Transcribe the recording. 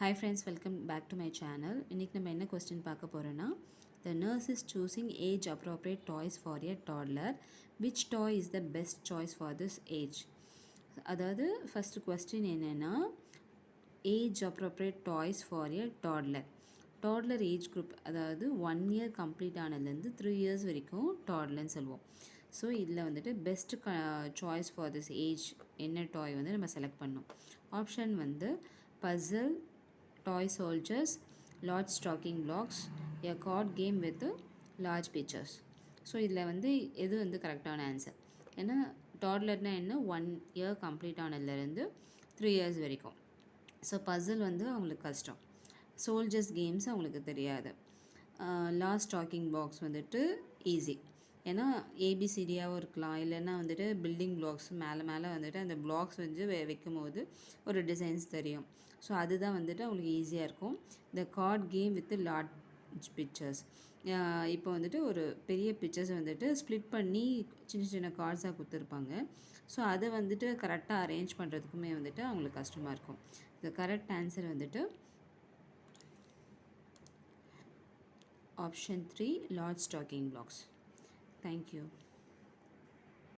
Hi friends, welcome back to my channel. இன்னைக்கு நம்ம என்ன கொஸ்டின் பார்க்க போறோம்னா, the nurse is choosing age appropriate toys for a toddler. Which toy is the best choice for this age? அதாவது first question என்னன்னா, age appropriate toys for a toddler. toddler age group அதாவது 1 year complete ஆனதுலேருந்து 3 years வரைக்கும் டாட்லர்னு சொல்லுவோம். So இதில் வந்துட்டு best choice for this age என்ன டாய் வந்து நம்ம செலக்ட் பண்ணோம். ஆப்ஷன் வந்து Basil, toy soldiers, large stocking blocks, a card game with large pictures. So இதில் வந்து எது வந்து கரெக்டான ஆன்சர்? ஏன்னா டாட்லர்னால் என்ன, 1 இயர் கம்ப்ளீட் ஆனதுலேருந்து 3 இயர்ஸ் வரைக்கும். ஸோ பசில் வந்து அவங்களுக்கு கஷ்டம், சோல்ஜர்ஸ் கேம்ஸ் அவங்களுக்கு தெரியாது, லார்ஜ் ஸ்டாக்கிங் பாக்ஸ் வந்துட்டு ஈஸி. ஏன்னா ஏபிசிடியாகவும் இருக்கலாம், இல்லைன்னா வந்துட்டு பில்டிங் பிளாக்ஸ் மேலே மேலே வந்துட்டு அந்த பிளாக்ஸ் வந்து வைக்கும் போது ஒரு டிசைன்ஸ் தெரியும். ஸோ அதுதான் வந்துட்டு அவங்களுக்கு ஈஸியாக இருக்கும். இந்த card game with large pictures, இப்போ வந்துட்டு ஒரு பெரிய பிக்சர்ஸ் வந்துட்டு ஸ்ப்ளிட் பண்ணி சின்ன சின்ன கார்ட்ஸாக கொடுத்துருப்பாங்க. ஸோ அதை வந்துட்டு கரெக்டாக அரேஞ்ச் பண்ணுறதுக்குமே வந்துட்டு அவங்களுக்கு கஷ்டமாக இருக்கும். இந்த கரெக்ட் ஆன்சர் வந்துட்டு option 3, large stocking blocks. Thank you.